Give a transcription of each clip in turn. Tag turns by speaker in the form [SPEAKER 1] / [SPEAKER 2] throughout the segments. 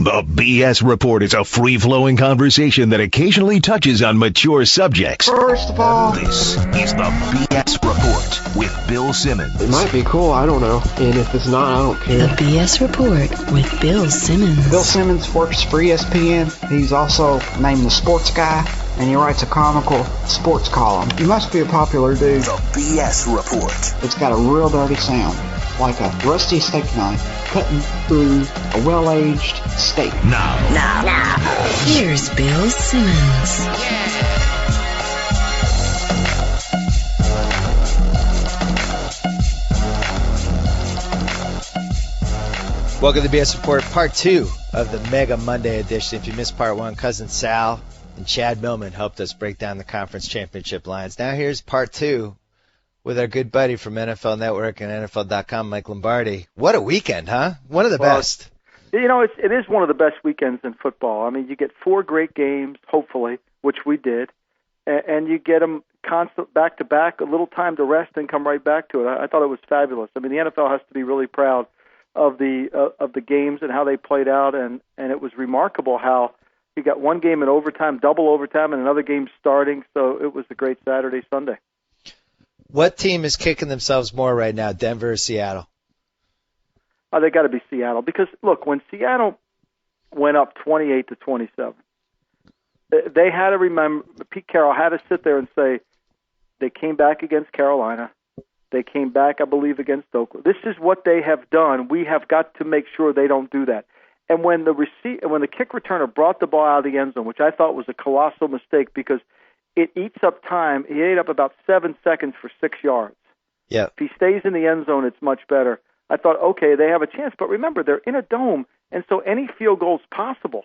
[SPEAKER 1] The BS Report is a free-flowing conversation that occasionally touches on mature subjects.
[SPEAKER 2] First of all,
[SPEAKER 1] this is the BS Report with Bill Simmons.
[SPEAKER 2] It might be cool, I don't know. And if it's not, I don't care.
[SPEAKER 3] The BS Report with Bill Simmons.
[SPEAKER 4] Bill Simmons works for ESPN. He's also named the Sports Guy, and he writes a comical sports column. He must be a popular dude.
[SPEAKER 1] The BS Report.
[SPEAKER 4] It's got a real dirty sound, like a rusty steak knife cutting through a well-aged steak.
[SPEAKER 1] Now.
[SPEAKER 3] Here's Bill Simmons.
[SPEAKER 5] Welcome to the BS Report, Part 2 of the Mega Monday edition. If you missed Part 1, Cousin Sal and Chad Millman helped us break down the conference championship lines. Now here's Part 2 with our good buddy from NFL Network and NFL.com, Mike Lombardi. What a weekend, huh? One of the best.
[SPEAKER 6] You know, it is one of the best weekends in football. I mean, you get 4 great games, hopefully, which we did, and you get them constant back-to-back, a little time to rest, and come right back to it. I thought it was fabulous. I mean, the NFL has to be really proud of the games and how they played out, and it was remarkable how you got one game in overtime, double overtime, and another game starting, so it was a great Saturday, Sunday.
[SPEAKER 5] What team is kicking themselves more right now, Denver or Seattle?
[SPEAKER 6] They got to be Seattle because, look, when Seattle went up 28-27, they had to remember, Pete Carroll had to sit there and say, they came back against Carolina. They came back, I believe, against Oakland. This is what they have done. We have got to make sure they don't do that. And when the kick returner brought the ball out of the end zone, which I thought was a colossal mistake because it eats up time. He ate up about 7 seconds for 6 yards.
[SPEAKER 5] Yeah.
[SPEAKER 6] If he stays in the end zone, it's much better. I thought, okay, they have a chance. But remember, they're in a dome, and so any field goal is possible.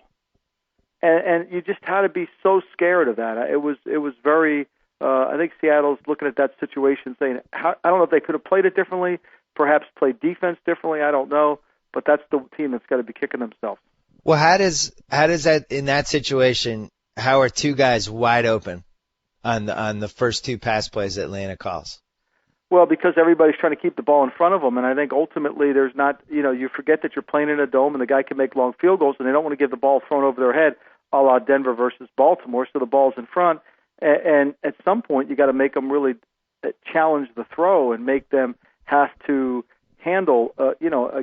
[SPEAKER 6] And you just had to be so scared of that. It was very. I think Seattle's looking at that situation, saying, I don't know if they could have played it differently, perhaps played defense differently. I don't know, but that's the team that's got to be kicking themselves.
[SPEAKER 5] Well, how does that in that situation? How are 2 guys wide open on the first 2 pass plays that Atlanta calls?
[SPEAKER 6] Well, because everybody's trying to keep the ball in front of them, and I think ultimately there's not, you forget that you're playing in a dome and the guy can make long field goals, and they don't want to give the ball thrown over their head, a la Denver versus Baltimore, so the ball's in front, and at some point you got to make them really challenge the throw and make them have to handle,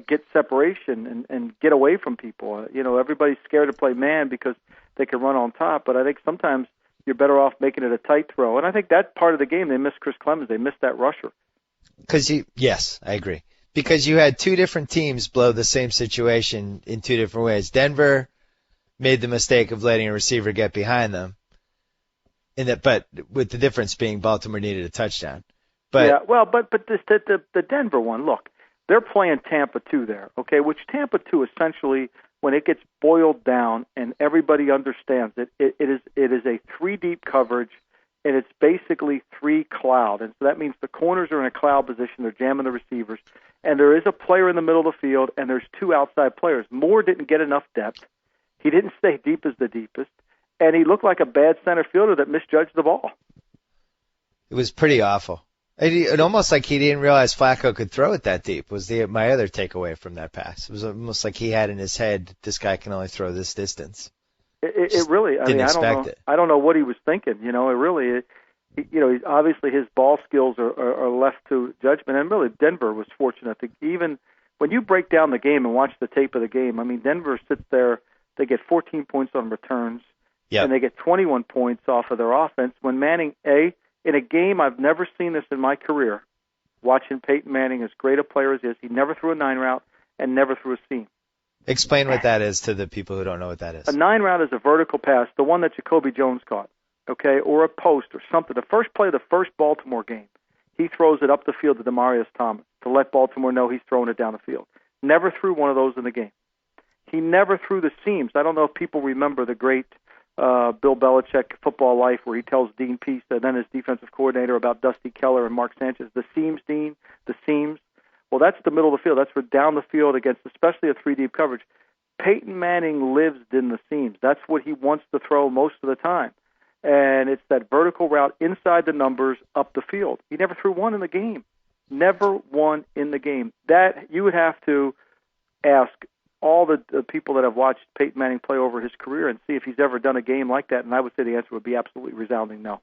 [SPEAKER 6] get separation and get away from people. Everybody's scared to play man because they can run on top, but I think sometimes you're better off making it a tight throw. And I think that part of the game, they missed Chris Clemens. They missed that rusher.
[SPEAKER 5] Yes, I agree. Because you had 2 different teams blow the same situation in 2 different ways. Denver made the mistake of letting a receiver get behind them, but with the difference being Baltimore needed a touchdown. But
[SPEAKER 6] yeah, well, but the Denver one, look, they're playing Tampa 2 there, okay? Which Tampa 2 essentially, when it gets boiled down and everybody understands it, it is a 3 deep coverage, and it's basically 3 cloud. And so that means the corners are in a cloud position. They're jamming the receivers. And there is a player in the middle of the field, and there's 2 outside players. Moore didn't get enough depth. He didn't stay deep as the deepest. And he looked like a bad center fielder that misjudged the ball.
[SPEAKER 5] It was pretty awful. It almost like he didn't realize Flacco could throw it that deep was my other takeaway from that pass. It was almost like he had in his head, this guy can only throw this distance.
[SPEAKER 6] It really, I don't know what he was thinking. Obviously his ball skills are left to judgment. And really, Denver was fortunate to even when you break down the game and watch the tape of the game. I mean, Denver sits there, they get 14 points on returns, and they get 21 points off of their offense. When Manning, in a game I've never seen this in my career, watching Peyton Manning, as great a player as he is, he never threw a 9 route and never threw a seam.
[SPEAKER 5] Explain what that is to the people who don't know what that is.
[SPEAKER 6] A 9 route is a vertical pass, the one that Jacoby Jones caught, okay, or a post or something. The first play of the first Baltimore game, he throws it up the field to Demaryius Thomas to let Baltimore know he's throwing it down the field. Never threw one of those in the game. He never threw the seams. I don't know if people remember the great Bill Belichick Football Life, where he tells Dean Pease, then his defensive coordinator, about Dusty Keller and Mark Sanchez. The seams, Dean, the seams. Well, that's the middle of the field. That's for down the field against especially a 3-deep coverage. Peyton Manning lives in the seams. That's what he wants to throw most of the time. And it's that vertical route inside the numbers up the field. He never threw one in the game. Never one in the game. That you would have to ask all the people that have watched Peyton Manning play over his career and see if he's ever done a game like that, and I would say the answer would be absolutely resounding no.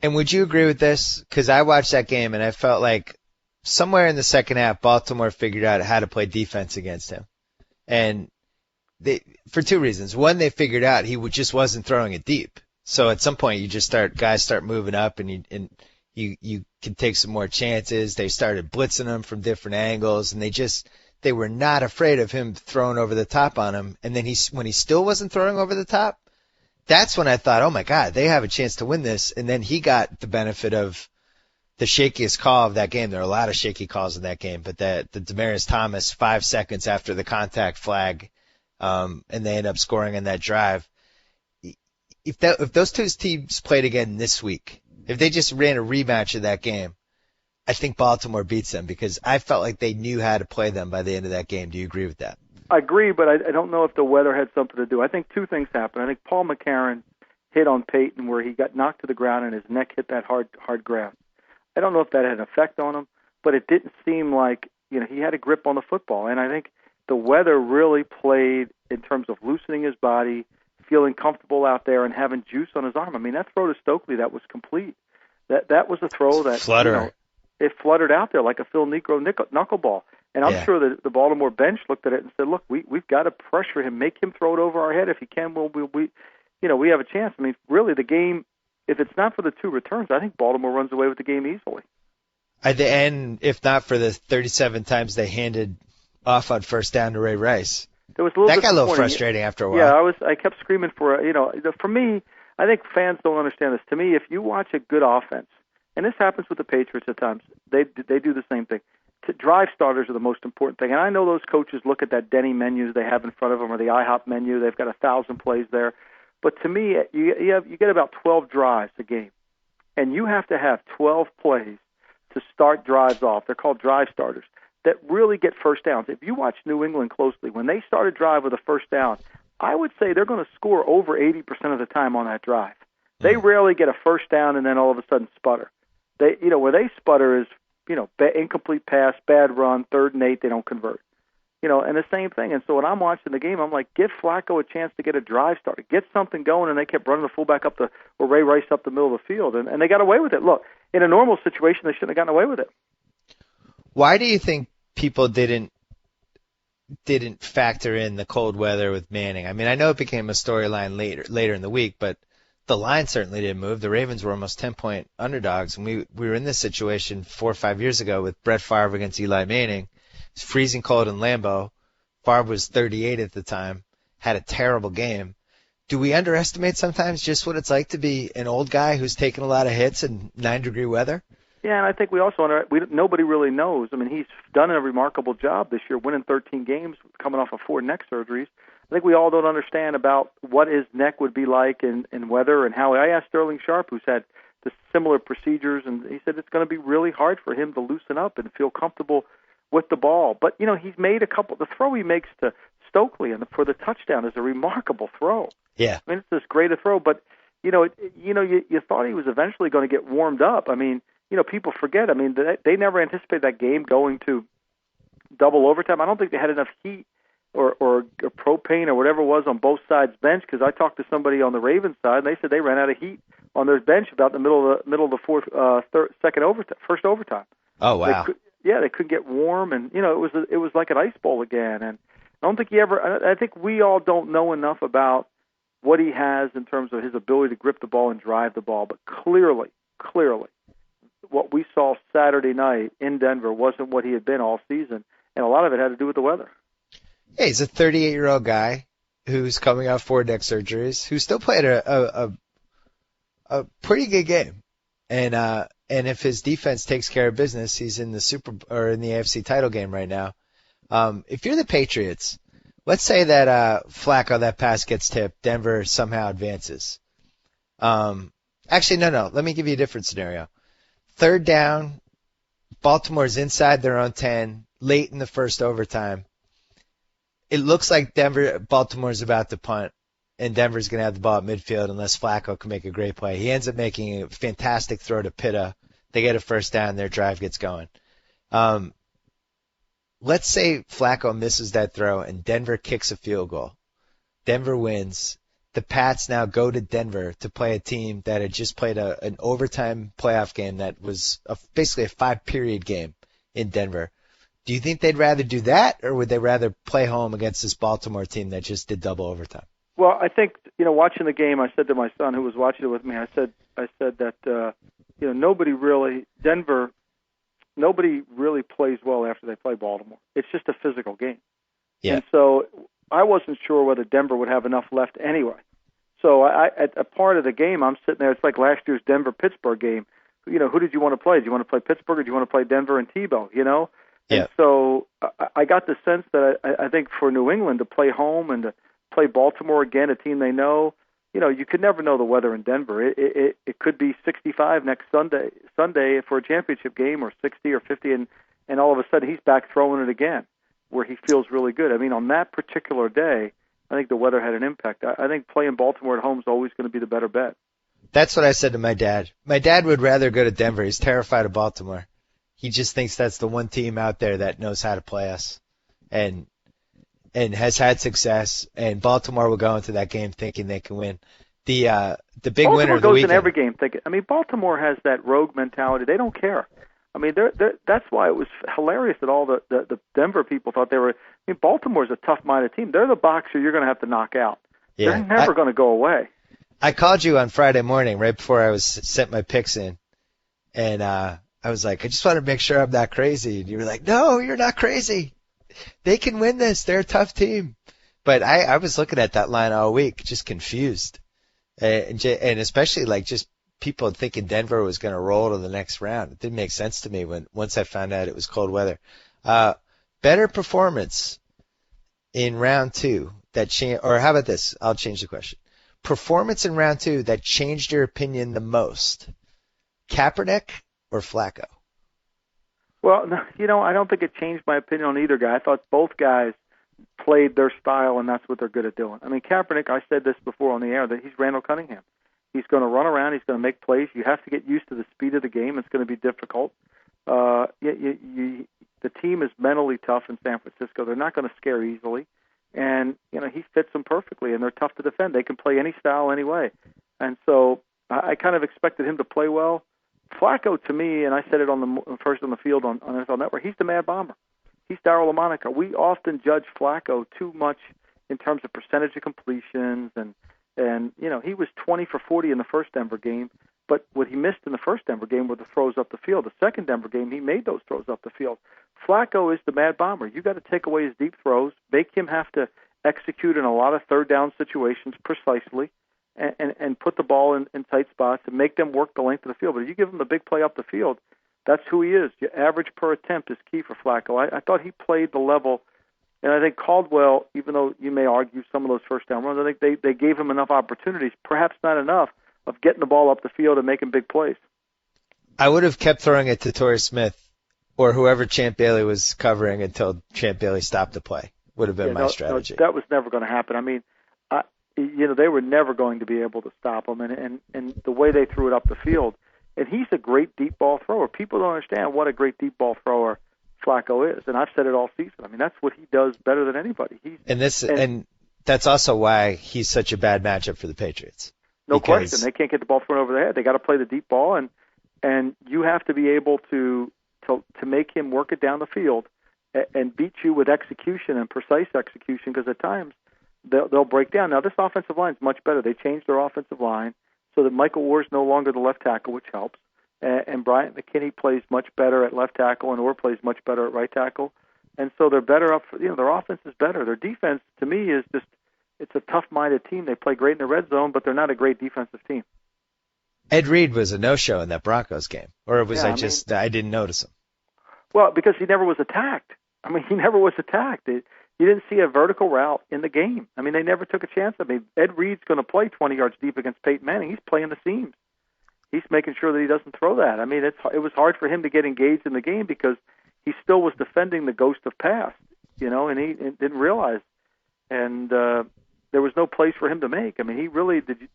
[SPEAKER 5] And would you agree with this? Because I watched that game, and I felt like somewhere in the second half, Baltimore figured out how to play defense against him. And for two reasons. One, they figured out he just wasn't throwing it deep. So at some point, guys start moving up, and you can take some more chances. They started blitzing him from different angles, and they were not afraid of him throwing over the top on him. And then when he still wasn't throwing over the top, that's when I thought, oh my God, they have a chance to win this. And then he got the benefit of the shakiest call of that game. There are a lot of shaky calls in that game, but the Demaryius Thomas 5 seconds after the contact flag, and they end up scoring in that drive. If those two teams played again this week, if they just ran a rematch of that game, I think Baltimore beats them because I felt like they knew how to play them by the end of that game. Do you agree with that?
[SPEAKER 6] I agree, but I don't know if the weather had something to do. I think two things happened. I think Paul McCarron hit on Peyton where he got knocked to the ground and his neck hit that hard grass. I don't know if that had an effect on him, but it didn't seem like he had a grip on the football. And I think the weather really played in terms of loosening his body, feeling comfortable out there, and having juice on his arm. I mean, that throw to Stokely, that was complete. That was a throw that it fluttered out there like a Phil Negro knuckleball. And I'm sure that the Baltimore bench looked at it and said, "Look, we've got to pressure him, make him throw it over our head. If he can, we have a chance." I mean, really, the game, if it's not for the two returns, I think Baltimore runs away with the game easily.
[SPEAKER 5] At the end, if not for the 37 times they handed off on first down to Ray Rice,
[SPEAKER 6] there was a little
[SPEAKER 5] that got a little frustrating after a while.
[SPEAKER 6] Yeah, I kept screaming for for me. I think fans don't understand this. To me, if you watch a good offense, and this happens with the Patriots at times, they do the same thing. Drive starters are the most important thing. And I know those coaches look at that Denny menu they have in front of them or the IHOP menu. They've got 1,000 plays there. But to me, you get about 12 drives a game. And you have to have 12 plays to start drives off. They're called drive starters that really get first downs. If you watch New England closely, when they start a drive with a first down, I would say they're going to score over 80% of the time on that drive. They rarely get a first down and then all of a sudden sputter. Where they sputter is, incomplete pass, bad run, 3rd and 8, they don't convert. And the same thing. And so when I'm watching the game, I'm like, give Flacco a chance to get a drive started, get something going, and they kept running the fullback or Ray Rice up the middle of the field, and they got away with it. Look, in a normal situation, they shouldn't have gotten away with it.
[SPEAKER 5] Why do you think people didn't factor in the cold weather with Manning? I mean, I know it became a storyline later in the week, but the line certainly didn't move. The Ravens were almost 10-point underdogs, and we were in this situation 4 or 5 years ago with Brett Favre against Eli Manning. It's freezing cold in Lambeau. Favre was 38 at the time, had a terrible game. Do we underestimate sometimes just what it's like to be an old guy who's taken a lot of hits in 9-degree weather?
[SPEAKER 6] Yeah, and I think we also nobody really knows. I mean, he's done a remarkable job this year, winning 13 games, coming off of 4 neck surgeries. I think we all don't understand about what his neck would be like in weather and how. I asked Sterling Sharp, who's had the similar procedures, and he said it's going to be really hard for him to loosen up and feel comfortable with the ball. But, he's made a couple. The throw he makes to Stokely for the touchdown is a remarkable throw.
[SPEAKER 5] Yeah.
[SPEAKER 6] I mean, it's as great a throw, but, you thought he was eventually going to get warmed up. I mean, people forget. I mean, they never anticipated that game going to double overtime. I don't think they had enough heat or propane or whatever it was on both sides bench, because I talked to somebody on the Ravens side and they said they ran out of heat on their bench about the middle of the first overtime.
[SPEAKER 5] Oh wow!
[SPEAKER 6] They couldn't get warm, and it was like an ice bowl again. And I don't think I think we all don't know enough about what he has in terms of his ability to grip the ball and drive the ball. But clearly, what we saw Saturday night in Denver wasn't what he had been all season, and a lot of it had to do with the weather.
[SPEAKER 5] Yeah, he's a 38-year-old guy who's coming off 4 neck surgeries, who still played a pretty good game. And if his defense takes care of business, he's in the in the AFC title game right now. If you're the Patriots, let's say that Flacco, that pass gets tipped, Denver somehow advances. Actually, no. Let me give you a different scenario. 3rd down, Baltimore's inside their own 10, late in the first overtime. It looks like Baltimore's about to punt, and Denver's going to have the ball at midfield unless Flacco can make a great play. He ends up making a fantastic throw to Pt.2. They get a first down, their drive gets going. let's say Flacco misses that throw and Denver kicks a field goal. Denver wins. The Pats now go to Denver to play a team that had just played an overtime playoff game that was basically a 5-period game in Denver. Do you think they'd rather do that, or would they rather play home against this Baltimore team that just did double overtime?
[SPEAKER 6] Well, I think, watching the game, I said to my son who was watching it with me, I said that nobody really plays well after they play Baltimore. It's just a physical game.
[SPEAKER 5] Yeah.
[SPEAKER 6] And so I wasn't sure whether Denver would have enough left anyway. So at a part of the game, I'm sitting there. It's like last year's Denver-Pittsburgh game. Who did you want to play? Do you want to play Pittsburgh or do you want to play Denver and Tebow?
[SPEAKER 5] Yeah.
[SPEAKER 6] And so I got the sense that I think for New England to play home and to play Baltimore again, a team they know, you could never know the weather in Denver. It could be 65 next Sunday for a championship game, or 60 or 50, and all of a sudden he's back throwing it again, where he feels really good. I mean, on that particular day, I think the weather had an impact. I think playing Baltimore at home is always going to be the better bet.
[SPEAKER 5] That's what I said to my dad. My dad would rather go to Denver. He's terrified of Baltimore. He just thinks that's the one team out there that knows how to play us and has had success. And Baltimore will go into that game thinking they can win. The big
[SPEAKER 6] Baltimore
[SPEAKER 5] winner of the
[SPEAKER 6] goes
[SPEAKER 5] weekend.
[SPEAKER 6] in every game thinking. I mean, Baltimore has that rogue mentality. They don't care. I mean, that's why it was hilarious that all the Denver people thought they were. I mean, Baltimore's a tough-minded team. They're the boxer you're going to have to knock out.
[SPEAKER 5] Yeah,
[SPEAKER 6] They're never going to go away.
[SPEAKER 5] I called you on Friday morning right before I was sent my picks in, and I was like, I just want to make sure I'm not crazy. And you were like, no, you're not crazy. They can win this. They're a tough team. But I was looking at that line all week, just confused, and especially like just people thinking Denver was going to roll to the next round. It didn't make sense to me once I found out it was cold weather. Better performance in round 2 that changed, or how about this? I'll change the question. Performance in round 2 that changed your opinion the most, Kaepernick or Flacco?
[SPEAKER 6] Well, I don't think it changed my opinion on either guy. I thought both guys played their style, and that's what they're good at doing. I mean, Kaepernick, I said this before on the air, that he's Randall Cunningham. He's going to run around. He's going to make plays. You have to get used to the speed of the game. It's going to be difficult. The team is mentally tough in San Francisco. They're not going to scare easily. And, he fits them perfectly, and they're tough to defend. They can play any style, any way. And so I kind of expected him to play well. Flacco, to me, and I said it first on the field on NFL Network, he's the Mad Bomber. He's Darryl LaMonica. We often judge Flacco too much in terms of percentage of completions, and he was 20 for 40 in the first Denver game, but what he missed in the first Denver game were the throws up the field. The second Denver game, he made those throws up the field. Flacco is the Mad Bomber. You got to take away his deep throws, make him have to execute in a lot of third down situations precisely, and put the ball in tight spots and make them work the length of the field. But if you give him the big play up the field, that's who he is. Your average per attempt is key for Flacco. I thought he played the level, and I think Caldwell, even though you may argue some of those first down runs, I think they gave him enough opportunities, perhaps not enough, of getting the ball up the field and making big plays.
[SPEAKER 5] I would have kept throwing it to Torrey Smith or whoever Champ Bailey was covering until Champ Bailey stopped the play. Would have been my strategy.
[SPEAKER 6] No, that was never going to happen. I mean, they were never going to be able to stop him, and the way they threw it up the field. And he's a great deep ball thrower. People don't understand what a great deep ball thrower Flacco is, and I've said it all season. I mean, that's what he does better than anybody. And that's also why he's such a bad matchup for the Patriots. No question. They can't get the ball thrown over their head. They got to play the deep ball, and you have to be able to make him work it down the field and beat you with execution and precise execution, because at times they'll break down. Now, this offensive line is much better. They changed their offensive line so that Michael Orr is no longer the left tackle, which helps. And Bryant McKinney plays much better at left tackle, and Orr plays much better at right tackle. And so they're better up. Their offense is better. Their defense, to me, is just, it's a tough-minded team. They play great in the red zone, but they're not a great defensive team.
[SPEAKER 5] Ed Reed was a no-show in that Broncos game, or was I didn't notice him?
[SPEAKER 6] Well, because he never was attacked. I mean, he never was attacked. You didn't see a vertical route in the game. I mean, they never took a chance. I mean, Ed Reed's going to play 20 yards deep against Peyton Manning. He's playing the seams. He's making sure that he doesn't throw that. I mean, it was hard for him to get engaged in the game because he still was defending the ghost of past, and he didn't realize. And there was no place for him to make. I mean,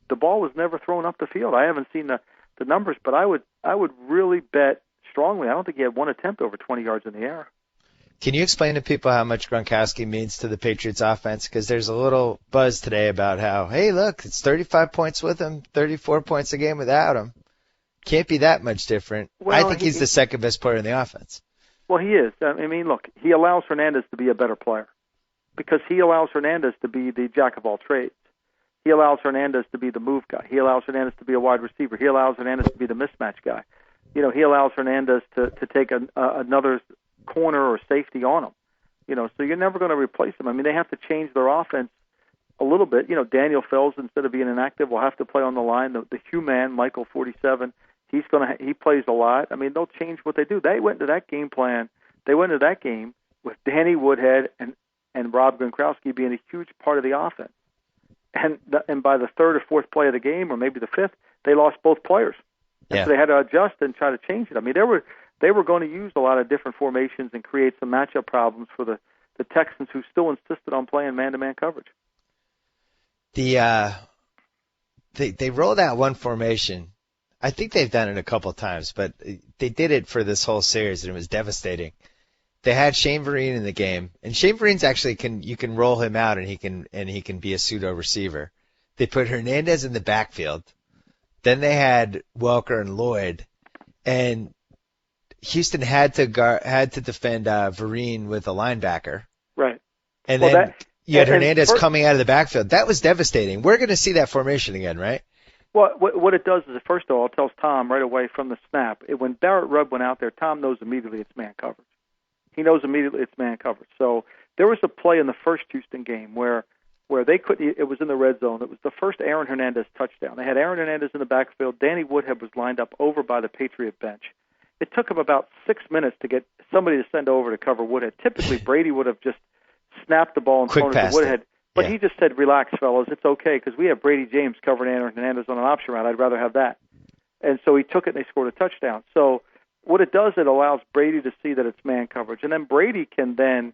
[SPEAKER 6] the ball was never thrown up the field. I haven't seen the numbers, but I would really bet strongly. I don't think he had one attempt over 20 yards in the air.
[SPEAKER 5] Can you explain to people how much Gronkowski means to the Patriots offense? Because there's a little buzz today about how, hey, look, it's 35 points with him, 34 points a game without him. Can't be that much different.
[SPEAKER 6] Well,
[SPEAKER 5] I think he's the second best player in the offense.
[SPEAKER 6] Well, he is. I mean, look, he allows Hernandez to be a better player because he allows Hernandez to be the jack of all trades. He allows Hernandez to be the move guy. He allows Hernandez to be a wide receiver. He allows Hernandez to be the mismatch guy. He allows Hernandez to take another corner or safety on him. So you're never going to replace him. I mean, they have to change their offense a little bit. Daniel Fells, instead of being inactive, will have to play on the line. The Hugh man, Michael 47, he plays a lot. I mean, they'll change what they do. They went into that game plan. They went into that game with Danny Woodhead and Rob Gronkowski being a huge part of the offense. And by the third or fourth play of the game, or maybe the fifth, they lost both players. And so they had to adjust and try to change it. I mean, they were going to use a lot of different formations and create some matchup problems for the Texans, who still insisted on playing man-to-man coverage.
[SPEAKER 5] They rolled out one formation. I think they've done it a couple of times, but they did it for this whole series, and it was devastating. They had Shane Vereen in the game, and Shane Vereen's actually you can roll him out, and he can be a pseudo receiver. They put Hernandez in the backfield. Then they had Welker and Lloyd, and Houston had to defend Vereen with a linebacker.
[SPEAKER 6] Right.
[SPEAKER 5] And then you had Hernandez coming out of the backfield. That was devastating. We're going to see that formation again, right?
[SPEAKER 6] Well, what it does is, first of all, it tells Tom right away from the snap. When Barrett Rubb went out there, Tom knows immediately it's man coverage. He knows immediately it's man coverage. So there was a play in the first Houston game where they couldn't. It was in the red zone. It was the first Aaron Hernandez touchdown. They had Aaron Hernandez in the backfield. Danny Woodhead was lined up over by the Patriot bench. It took him about 6 minutes to get somebody to send over to cover Woodhead. Typically, Brady would have just snapped the ball and thrown it to Woodhead. But he just said, relax, fellas, it's okay, because we have Brady James covering Aaron Hernandez on an option route. I'd rather have that. And so he took it, and they scored a touchdown. So what it does, it allows Brady to see that it's man coverage. And then Brady can then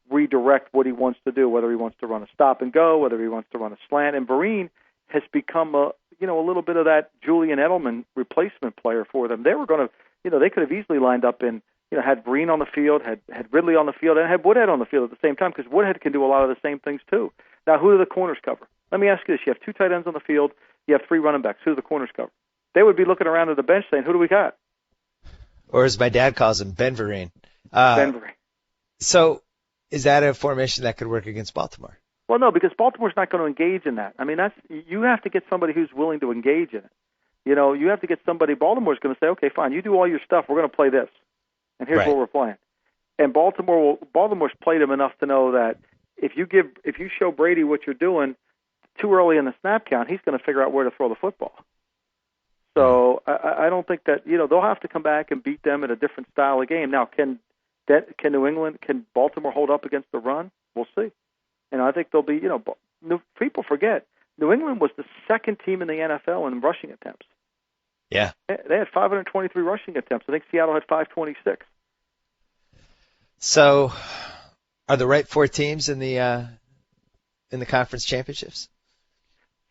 [SPEAKER 6] redirect what he wants to do, whether he wants to run a stop and go, whether he wants to run a slant. And Vereen has become a little bit of that Julian Edelman replacement player for them. They were going to, they could have easily lined up in, had Vereen on the field, had Ridley on the field, and had Woodhead on the field at the same time, because Woodhead can do a lot of the same things too. Now, who do the corners cover? Let me ask you this. You have 2 tight ends on the field. You have 3 running backs. Who do the corners cover? They would be looking around at the bench saying, who do we got?
[SPEAKER 5] Or as my dad calls him, Ben Vereen.
[SPEAKER 6] Ben Vereen.
[SPEAKER 5] So is that a formation that could work against Baltimore?
[SPEAKER 6] Well, no, because Baltimore's not going to engage in that. I mean, you have to get somebody who's willing to engage in it. You have to get somebody. Baltimore's going to say, okay, fine, you do all your stuff. We're going to play this, and here's what we're playing. And Baltimore's played him enough to know that if you show Brady what you're doing too early in the snap count, he's going to figure out where to throw the football. So I don't think that they'll have to come back and beat them at a different style of game. Now, can Baltimore hold up against the run? We'll see. And I think they'll be. People forget New England was the second team in the NFL in rushing attempts.
[SPEAKER 5] Yeah,
[SPEAKER 6] they had 523 rushing attempts. I think Seattle had 526.
[SPEAKER 5] So, are the right 4 teams in the conference championships?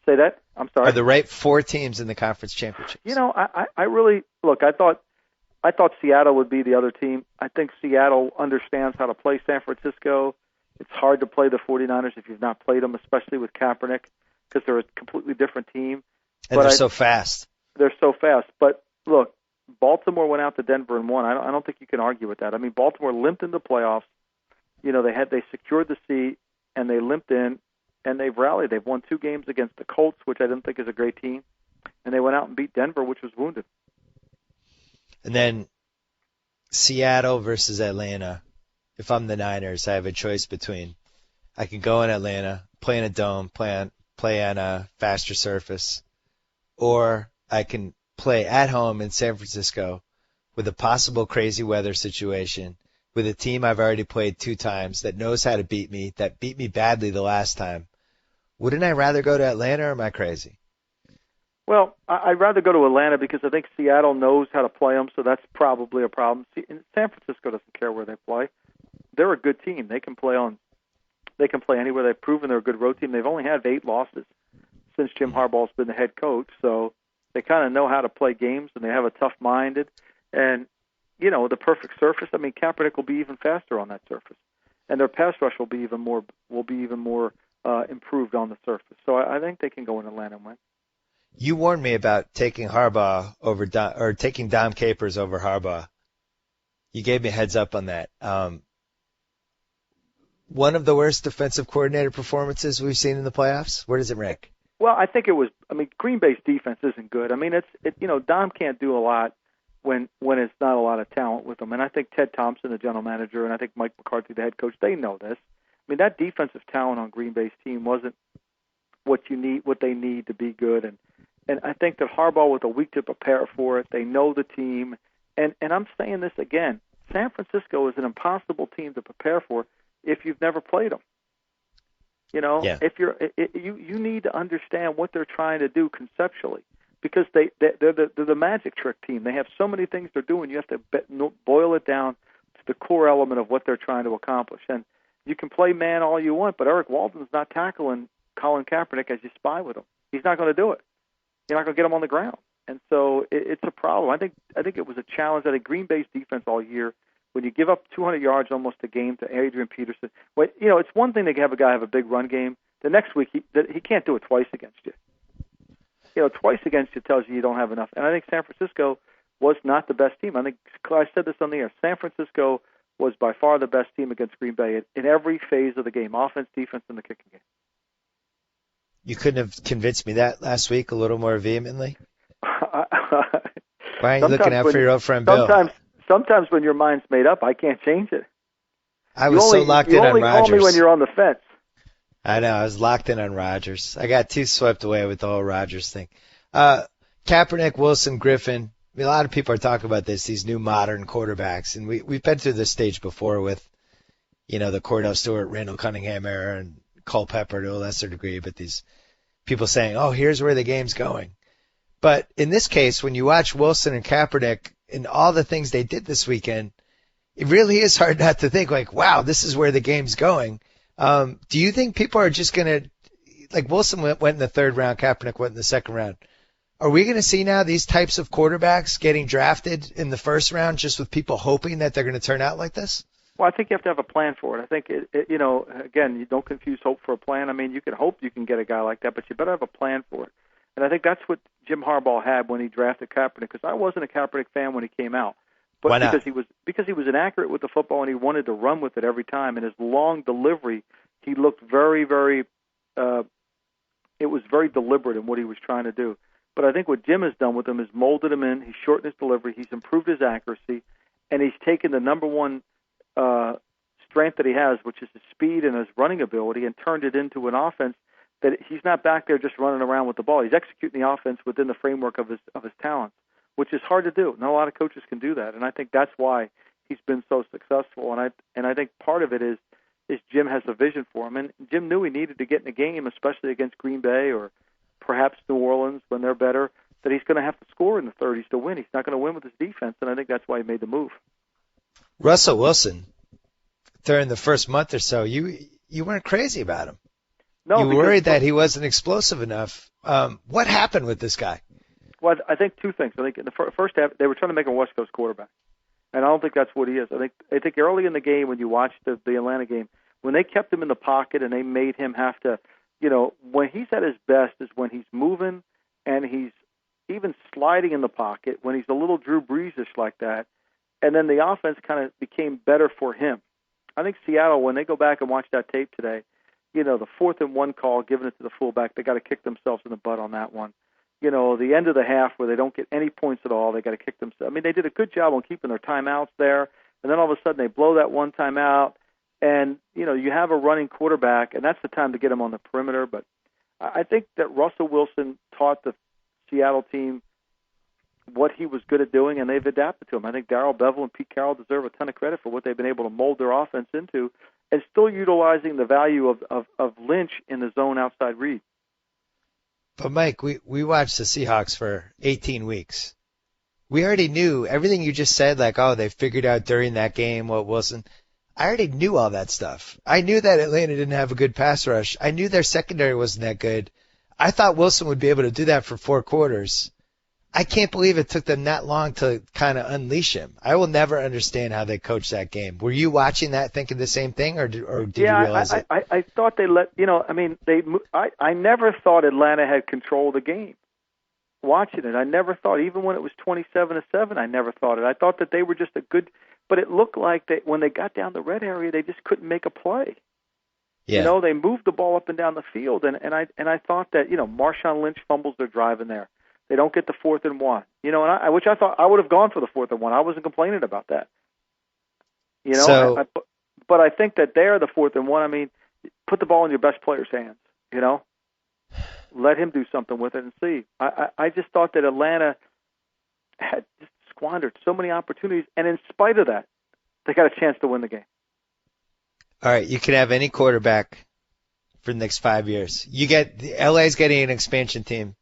[SPEAKER 6] Say that. I'm sorry.
[SPEAKER 5] Are the right 4 teams in the conference championships?
[SPEAKER 6] I really look. I thought Seattle would be the other team. I think Seattle understands how to play San Francisco. It's hard to play the 49ers if you've not played them, especially with Kaepernick, because they're a completely different team.
[SPEAKER 5] And they're so fast.
[SPEAKER 6] They're so fast. But look, Baltimore went out to Denver and won. I don't think you can argue with that. I mean, Baltimore limped into the playoffs. They secured the seat, and they limped in, and they've rallied. They've won 2 games against the Colts, which I didn't think is a great team, and they went out and beat Denver, which was wounded. And
[SPEAKER 5] then Seattle versus Atlanta. If I'm the Niners, I have a choice between I can go in Atlanta, play in a dome, play on a faster surface, or I can play at home in San Francisco with a possible crazy weather situation with a team I've already played 2 times that knows how to beat me, that beat me badly the last time. Wouldn't I rather go to Atlanta, or am I crazy?
[SPEAKER 6] Well, I'd rather go to Atlanta because I think Seattle knows how to play them, so that's probably a problem. San Francisco doesn't care where they play. They're a good team. They can play anywhere. They've proven they're a good road team. They've only had 8 losses since Jim Harbaugh's been the head coach, so they kind of know how to play games, and they have a tough-minded. And the perfect surface, I mean, Kaepernick will be even faster on that surface, and their pass rush will be even more improved on the surface. So I think they can go in Atlanta and win.
[SPEAKER 5] You warned me about taking Harbaugh over taking Dom Capers over Harbaugh. You gave me a heads up on that. One of the worst defensive coordinator performances we've seen in the playoffs. Where does it rank?
[SPEAKER 6] Well, I think it was. I mean, Green Bay's defense isn't good. I mean, Dom can't do a lot when it's not a lot of talent with him. And I think Ted Thompson, the general manager, and I think Mike McCarthy, the head coach, they know this. I mean, that defensive talent on Green Bay's team wasn't what they need to be good. And I think that Harbaugh, with a week to prepare for it, they know the team. And I'm saying this again, San Francisco is an impossible team to prepare for if you've never played them. If you need to understand what they're trying to do conceptually, because they're the magic trick team. They have so many things they're doing. You have to boil it down to the core element of what they're trying to accomplish. And you can play man all you want, but Eric Walden's not tackling Colin Kaepernick as you spy with him. He's not going to do it. You're not going to get him on the ground. And so it's a problem. I think it was a challenge. I think Green Bay's defense all year, when you give up 200 yards almost a game to Adrian Peterson, it's one thing to have a guy have a big run game. The next week he can't do it twice against you. Twice against you tells you don't have enough. And I think San Francisco was not the best team. I think I said this on the air. San Francisco was by far the best team against Green Bay in every phase of the game, offense, defense, and the kicking game.
[SPEAKER 5] You couldn't have convinced me that last week a little more vehemently? Why are you looking out for your old friend Bill?
[SPEAKER 6] Sometimes when your mind's made up, I can't change it.
[SPEAKER 5] I was so locked in on Rodgers.
[SPEAKER 6] You only call me when you're on the fence.
[SPEAKER 5] I know. I was locked in on Rodgers. I got too swept away with the whole Rodgers thing. Kaepernick, Wilson, Griffin. I mean, a lot of people are talking about these new modern quarterbacks. And we've been through this stage before with, the Cordell Stewart, Randall Cunningham era and Culpepper to a lesser degree. But these people saying, oh, here's where the game's going. But in this case, when you watch Wilson and Kaepernick and all the things they did this weekend, it really is hard not to think like, wow, this is where the game's going. Do you think people are just going to, like Wilson went in the third round, Kaepernick went in the second round. Are we going to see now these types of quarterbacks getting drafted in the first round just with people hoping that they're going to turn out like this?
[SPEAKER 6] Well, I think you have to have a plan for it. I think, again, you don't confuse hope for a plan. I mean, you can hope you can get a guy like that, but you better have a plan for it. And I think that's what Jim Harbaugh had when he drafted Kaepernick, because I wasn't a Kaepernick fan when he came out. But
[SPEAKER 5] why not?
[SPEAKER 6] Because he was inaccurate with the football and he wanted to run with it every time. And his long delivery, he looked very, very it was very deliberate in what he was trying to do. But I think what Jim has done with him is molded him in. He's shortened his delivery. He's improved his accuracy. And he's taken the number one strength that he has, which is his speed and his running ability, and turned it into an offense that he's not back there just running around with the ball. He's executing the offense within the framework of his talents, which is hard to do. Not a lot of coaches can do that, and I think that's why he's been so successful. And I think part of it is Jim has a vision for him, and Jim knew he needed to get in a game, especially against Green Bay or perhaps New Orleans when they're better, that he's going to have to score in the 30s to win. He's not going to win with his defense, and I think that's why he made the move.
[SPEAKER 5] Russell Wilson, during the first month or so, you weren't crazy about him.
[SPEAKER 6] No,
[SPEAKER 5] you worried that he wasn't explosive enough. What happened with this guy?
[SPEAKER 6] Well, I think two things. I think in the first half, they were trying to make him a West Coast quarterback, and I don't think that's what he is. I think early in the game, when you watched the Atlanta game, when they kept him in the pocket and they made him have to, when he's at his best is when he's moving and he's even sliding in the pocket, when he's a little Drew Brees-ish like that, and then the offense kind of became better for him. I think Seattle, when they go back and watch that tape today, the 4th and 1 call, giving it to the fullback, they got to kick themselves in the butt on that one. The end of the half where they don't get any points at all, they got to kick themselves. I mean, they did a good job on keeping their timeouts there, and then all of a sudden they blow that one timeout, and, you have a running quarterback, and that's the time to get him on the perimeter. But I think that Russell Wilson taught the Seattle team what he was good at doing, and they've adapted to him. I think Darrell Bevel and Pete Carroll deserve a ton of credit for what they've been able to mold their offense into, and still utilizing the value of Lynch in the zone outside read.
[SPEAKER 5] But, Mike, we watched the Seahawks for 18 weeks. We already knew everything you just said, like, oh, they figured out during that game what Wilson. I already knew all that stuff. I knew that Atlanta didn't have a good pass rush. I knew their secondary wasn't that good. I thought Wilson would be able to do that for 4 quarters. I can't believe it took them that long to kind of unleash him. I will never understand how they coached that game. Were you watching that thinking the same thing, or did you realize it?
[SPEAKER 6] I thought they I never thought Atlanta had control of the game. Watching it, I never thought, even when it was 27-7, I never thought it. I thought that they were just but it looked like when they got down the red area, they just couldn't make a play.
[SPEAKER 5] Yeah.
[SPEAKER 6] They moved the ball up and down the field, and I thought that, Marshawn Lynch fumbles their drive in there. They don't get the 4th and 1. Which I thought I would have gone for the 4th and 1. I wasn't complaining about that. But I think that there, the 4th and 1, I mean, put the ball in your best player's hands, Let him do something with it and see. I just thought that Atlanta had just squandered so many opportunities, and in spite of that, they got a chance to win the game.
[SPEAKER 5] All right, you can have any quarterback for the next 5 years. LA's getting an expansion team.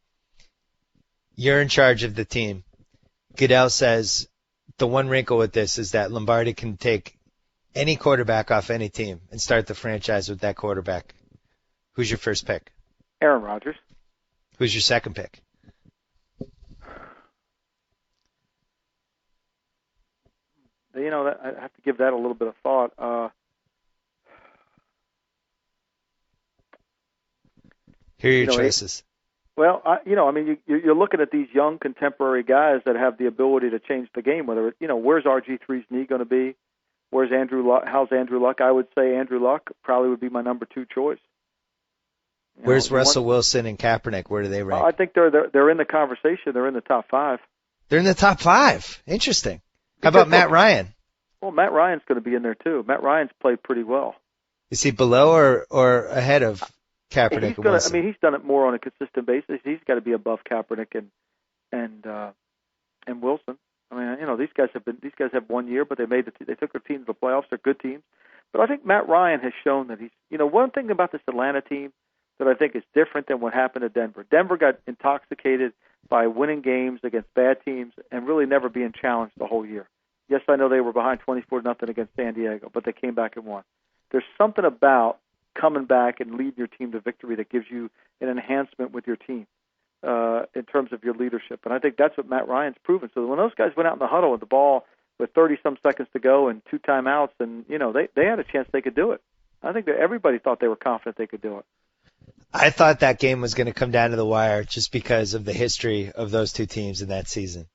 [SPEAKER 5] You're in charge of the team. Goodell says the one wrinkle with this is that Lombardi can take any quarterback off any team and start the franchise with that quarterback. Who's your first pick?
[SPEAKER 6] Aaron Rodgers.
[SPEAKER 5] Who's your second pick?
[SPEAKER 6] I have to give that a little bit of thought.
[SPEAKER 5] Here are your choices.
[SPEAKER 6] Well, you're looking at these young contemporary guys that have the ability to change the game. Whether where's RG3's knee going to be? Where's Andrew Luck? How's Andrew Luck? I would say Andrew Luck probably would be my number 2 choice.
[SPEAKER 5] Where's Russell Wilson and Kaepernick? Where do they rank?
[SPEAKER 6] I think they're in the conversation. They're in the top 5.
[SPEAKER 5] They're in the top 5. Interesting. How about Matt Ryan?
[SPEAKER 6] Well, Matt Ryan's going to be in there too. Matt Ryan's played pretty well.
[SPEAKER 5] Is he below or ahead of Kaepernick and Wilson?
[SPEAKER 6] He's done it more on a consistent basis. He's got to be above Kaepernick and Wilson. These guys have 1 year, but they took their team to the playoffs. They're good teams. But I think Matt Ryan has shown that he's, one thing about this Atlanta team that I think is different than what happened at Denver. Denver got intoxicated by winning games against bad teams and really never being challenged the whole year. Yes, I know they were behind 24-0 against San Diego, but they came back and won. There's something about coming back and leading your team to victory that gives you an enhancement with your team in terms of your leadership. And I think that's what Matt Ryan's proven. So when those guys went out in the huddle with the ball with 30-some seconds to go and 2 timeouts, and they had a chance they could do it. I think that everybody thought they were confident they could do it.
[SPEAKER 5] I thought that game was going to come down to the wire just because of the history of those 2 teams in that season.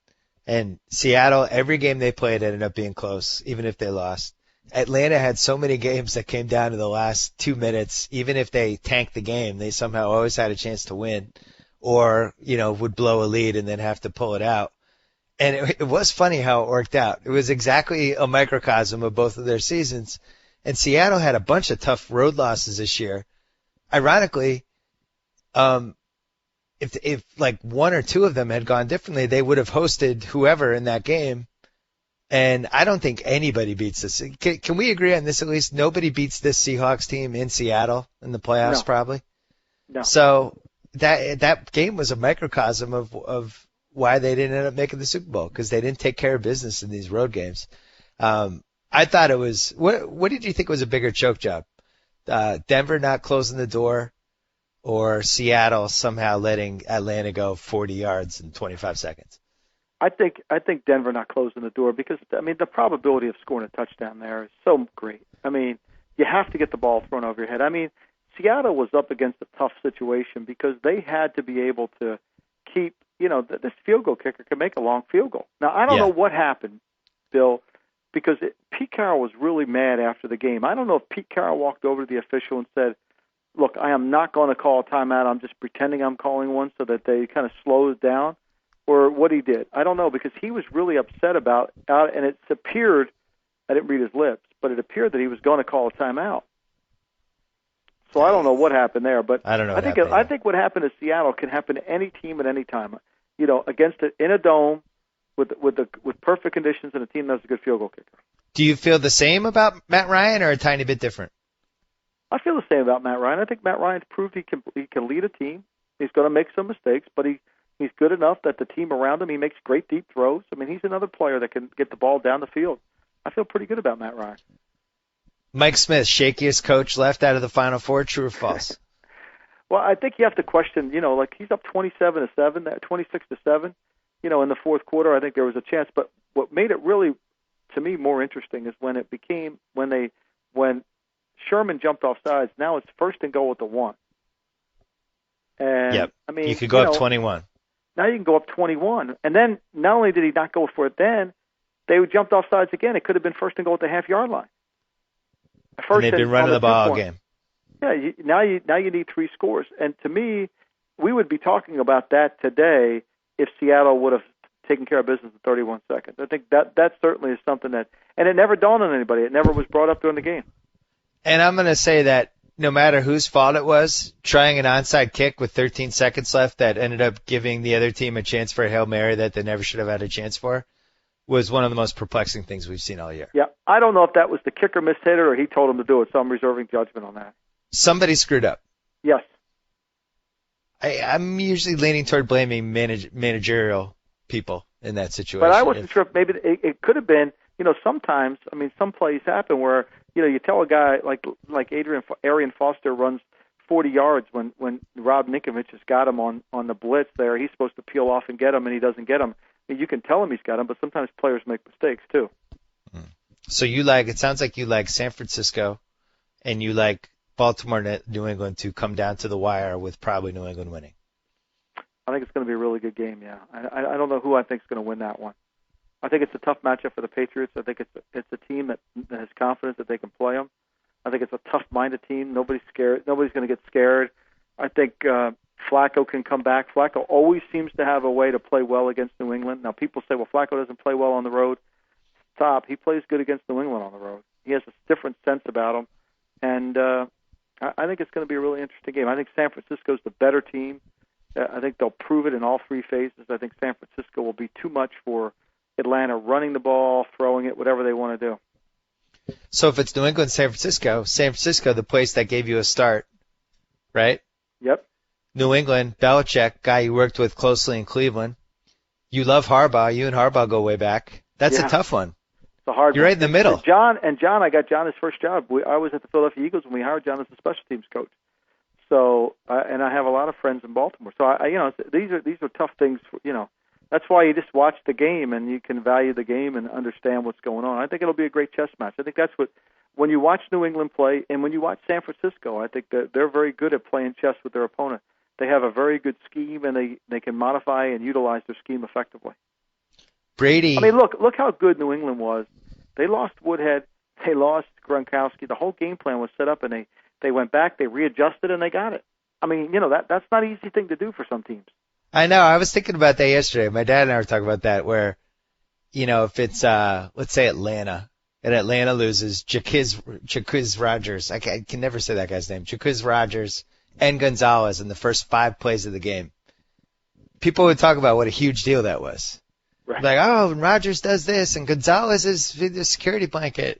[SPEAKER 5] And Seattle, every game they played ended up being close, even if they lost. Atlanta had so many games that came down to the last 2 minutes. Even if they tanked the game, they somehow always had a chance to win or, would blow a lead and then have to pull it out. And it was funny how it worked out. It was exactly a microcosm of both of their seasons. And Seattle had a bunch of tough road losses this year. Ironically, if like 1 or 2 of them had gone differently, they would have hosted whoever in that game. And I don't think anybody beats this. Can we agree on this at least? Nobody beats this Seahawks team in Seattle in the playoffs, probably.
[SPEAKER 6] No.
[SPEAKER 5] So that game was a microcosm of why they didn't end up making the Super Bowl, because they didn't take care of business in these road games. I thought it was. What did you think was a bigger choke job? Denver not closing the door, or Seattle somehow letting Atlanta go 40 yards in 25 seconds?
[SPEAKER 6] I think Denver not closing the door because, the probability of scoring a touchdown there is so great. You have to get the ball thrown over your head. Seattle was up against a tough situation because they had to be able to keep, this field goal kicker can make a long field goal. Now, I don't know what happened, Bill, because Pete Carroll was really mad after the game. I don't know if Pete Carroll walked over to the official and said, look, I am not going to call a timeout. I'm just pretending I'm calling one so that they kind of slow it down, or what he did. I don't know, because he was really upset about it, and it appeared, I didn't read his lips, but it appeared that he was going to call a timeout. So I don't know what happened there, but
[SPEAKER 5] I don't know.
[SPEAKER 6] I think what happened to Seattle can happen to any team at any time. Against it in a dome with perfect conditions and a team that's a good field goal kicker.
[SPEAKER 5] Do you feel the same about Matt Ryan, or a tiny bit different?
[SPEAKER 6] I feel the same about Matt Ryan. I think Matt Ryan's proved he can lead a team. He's going to make some mistakes, but he's good enough that the team around him, he makes great deep throws. He's another player that can get the ball down the field. I feel pretty good about Matt Ryan.
[SPEAKER 5] Mike Smith, shakiest coach left out of the Final Four, true or false?
[SPEAKER 6] Well, I think you have to question, he's up 27-7, 26-7. in the fourth quarter, I think there was a chance. But what made it really, to me, more interesting is when Sherman jumped off sides. Now it's first and goal at the 1. And
[SPEAKER 5] Yep.
[SPEAKER 6] I mean,
[SPEAKER 5] you could go up 21.
[SPEAKER 6] Now you can go up 21. And then not only did he not go for it then, they jumped off sides again. It could have been first and goal at the half-yard line.
[SPEAKER 5] And they've been running the ball all game.
[SPEAKER 6] Yeah, now you need 3 scores. And to me, we would be talking about that today if Seattle would have taken care of business in 31 seconds. I think that certainly is something that, and it never dawned on anybody. It never was brought up during the game.
[SPEAKER 5] And I'm going to say that no matter whose fault it was, trying an onside kick with 13 seconds left that ended up giving the other team a chance for a Hail Mary that they never should have had a chance for was one of the most perplexing things we've seen all year.
[SPEAKER 6] Yeah, I don't know if that was the kicker mishit it or he told him to do it, so I'm reserving judgment on that.
[SPEAKER 5] Somebody screwed up.
[SPEAKER 6] Yes.
[SPEAKER 5] I'm usually leaning toward blaming managerial people in that situation.
[SPEAKER 6] But I wasn't sure if maybe it could have been, sometimes, I mean, some plays happen where, you tell a guy like Arian Foster runs 40 yards when Rob Ninkovich has got him on the blitz there. He's supposed to peel off and get him, and he doesn't get him. I mean, you can tell him he's got him, but sometimes players make mistakes too.
[SPEAKER 5] So it sounds like you like San Francisco, and you like Baltimore, New England to come down to the wire with probably New England winning.
[SPEAKER 6] I think it's going to be a really good game. Yeah, I don't know who I think is going to win that one. I think it's a tough matchup for the Patriots. I think it's a team that has confidence that they can play them. I think it's a tough-minded team. Nobody's scared. Nobody's going to get scared. I think Flacco can come back. Flacco always seems to have a way to play well against New England. Now, people say, well, Flacco doesn't play well on the road. Stop. He plays good against New England on the road. He has a different sense about him. And I think it's going to be a really interesting game. I think San Francisco's the better team. I think they'll prove it in all 3 phases. I think San Francisco will be too much for Atlanta running the ball, throwing it, whatever they want to do.
[SPEAKER 5] So if it's New England, San Francisco, the place that gave you a start, right?
[SPEAKER 6] Yep.
[SPEAKER 5] New England, Belichick, guy you worked with closely in Cleveland. You love Harbaugh. You and Harbaugh go way back. That's a tough one.
[SPEAKER 6] It's a hard
[SPEAKER 5] You're
[SPEAKER 6] one.
[SPEAKER 5] right in the middle.
[SPEAKER 6] John, I got John his first job. I was at the Philadelphia Eagles when we hired John as the special teams coach. So, and I have a lot of friends in Baltimore. So, these are tough things. That's why you just watch the game and you can value the game and understand what's going on. I think it'll be a great chess match. I think that's what, when you watch New England play and when you watch San Francisco, I think that they're very good at playing chess with their opponent. They have a very good scheme and they can modify and utilize their scheme effectively.
[SPEAKER 5] Brady.
[SPEAKER 6] I mean, look how good New England was. They lost Woodhead. They lost Gronkowski. The whole game plan was set up and they went back, they readjusted, and they got it. I mean, that's not an easy thing to do for some teams.
[SPEAKER 5] I know. I was thinking about that yesterday. My dad and I were talking about that where, if it's, let's say Atlanta, and Atlanta loses Jaquiz Rodgers. I can never say that guy's name. Jaquiz Rodgers and Gonzalez in the first 5 plays of the game. People would talk about what a huge deal that was.
[SPEAKER 6] Right.
[SPEAKER 5] Like, oh, and Rodgers does this, and Gonzalez is the security blanket.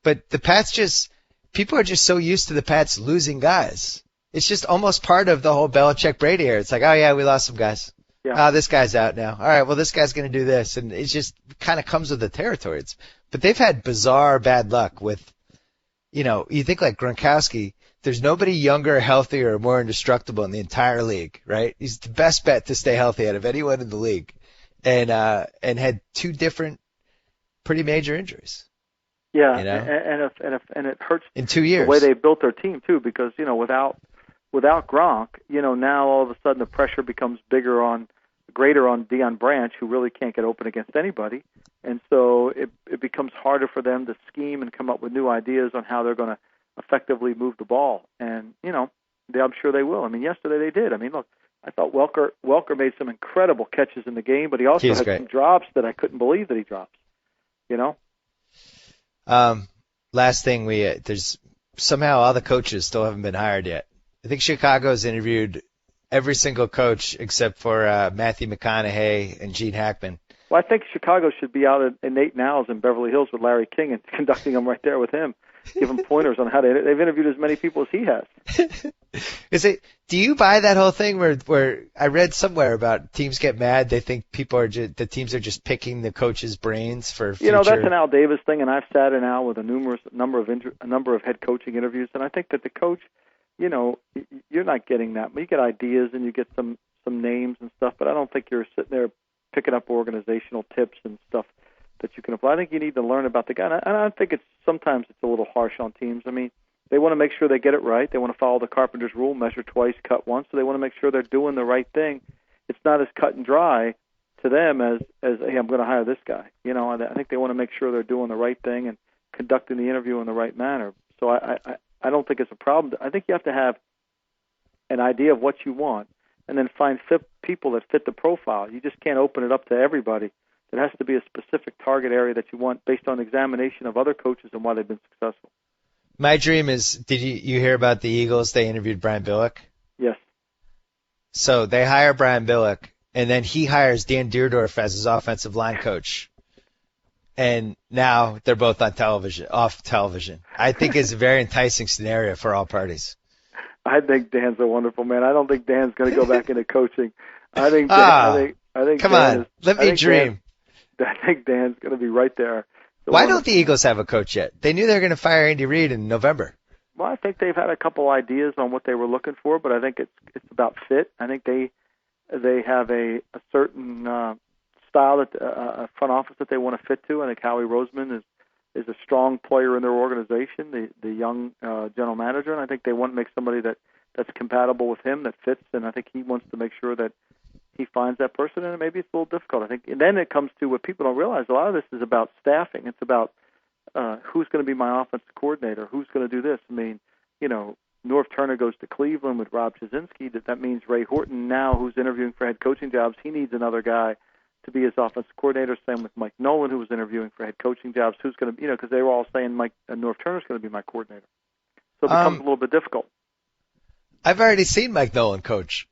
[SPEAKER 5] But the Pats people are just so used to the Pats losing guys. It's just almost part of the whole Belichick-Brady era. It's like, oh, yeah, we lost some guys.
[SPEAKER 6] Yeah.
[SPEAKER 5] Oh, this guy's out now. All right, well, this guy's going to do this. And it just kind of comes with the territory. But they've had bizarre bad luck with, you think like Gronkowski, there's nobody younger, healthier, or more indestructible in the entire league, right? He's the best bet to stay healthy out of anyone in the league. And had 2 different pretty major injuries.
[SPEAKER 6] Yeah, and it hurts
[SPEAKER 5] in 2 years.
[SPEAKER 6] The way they built their team too, because without Gronk, now all of a sudden the pressure becomes greater on Deion Branch, who really can't get open against anybody, and so it becomes harder for them to scheme and come up with new ideas on how they're going to effectively move the ball. And I'm sure they will. I mean, yesterday they did. I mean, look, I thought Welker made some incredible catches in the game, but he also had some drops that I couldn't believe that he dropped.
[SPEAKER 5] Last thing, there's somehow all the coaches still haven't been hired yet. I think Chicago's interviewed every single coach except for Matthew McConaughey and Gene Hackman.
[SPEAKER 6] Well, I think Chicago should be out in Nate Now's in Beverly Hills with Larry King and conducting them right there with him, give him pointers on how they've interviewed as many people as he has.
[SPEAKER 5] Do you buy that whole thing where I read somewhere about teams get mad, they think the teams are just picking the coach's brains for future?
[SPEAKER 6] That's an Al Davis thing, and I've sat in Al with a number of head coaching interviews, and I think that the coach, you're not getting that. You get ideas and you get some names and stuff, but I don't think you're sitting there picking up organizational tips and stuff that you can apply. I think you need to learn about the guy. And I think sometimes it's a little harsh on teams. I mean, they want to make sure they get it right. They want to follow the carpenter's rule, measure twice, cut once. So they want to make sure they're doing the right thing. It's not as cut and dry to them as hey, I'm going to hire this guy. You know, I think they want to make sure they're doing the right thing and conducting the interview in the right manner. So I don't think it's a problem. I think you have to have an idea of what you want and then find people that fit the profile. You just can't open it up to everybody. There has to be a specific target area that you want based on examination of other coaches and why they've been successful.
[SPEAKER 5] My dream is, did you hear about the Eagles? They interviewed Brian Billick.
[SPEAKER 6] Yes.
[SPEAKER 5] So they hire Brian Billick, and then he hires Dan Deerdorf as his offensive line coach. And now they're both on television, off television. I think it's a very enticing scenario for all parties.
[SPEAKER 6] I think Dan's a wonderful man. I don't think Dan's going to go back into coaching. I think Dan, I think
[SPEAKER 5] come
[SPEAKER 6] Dan
[SPEAKER 5] on, let me dream.
[SPEAKER 6] I think Dan's going to be right there.
[SPEAKER 5] Why don't the Eagles have a coach yet? They knew they were going to fire Andy Reid in November.
[SPEAKER 6] Well, I think they've had a couple ideas on what they were looking for, but I think it's about fit. I think they have a certain style that a front office that they want to fit to. I think Howie Roseman is a strong player in their organization, the young general manager, and I think they want to make somebody that's compatible with him, that fits, and I think he wants to make sure that he finds that person, and maybe it's a little difficult. I think, and then it comes to what people don't realize. A lot of this is about staffing. It's about who's going to be my offensive coordinator, who's going to do this. I mean, you know, Norv Turner goes to Cleveland with Rob Jasinski. That means Ray Horton now, who's interviewing for head coaching jobs, he needs another guy to be his offensive coordinator. Same with Mike Nolan, who was interviewing for head coaching jobs. Who's going to, because they were all saying Norv Turner's going to be my coordinator. So it becomes a little bit difficult.
[SPEAKER 5] I've already seen Mike Nolan coach.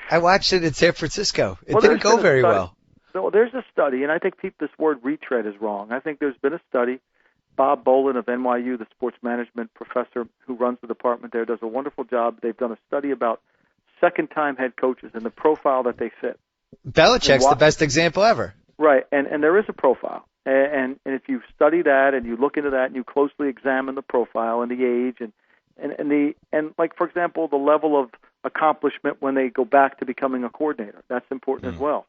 [SPEAKER 5] I watched it in San Francisco. It didn't go very well.
[SPEAKER 6] No, there's a study, and I think this word retread is wrong. I think there's been a study. Bob Bolin of NYU, the sports management professor who runs the department there, does a wonderful job. They've done a study about second-time head coaches and the profile that they fit.
[SPEAKER 5] Belichick's the best example ever.
[SPEAKER 6] Right, and there is a profile. And if you study that and you look into that and you closely examine the profile and the age and like, for example, the level of accomplishment when they go back to becoming a coordinator, that's important as well.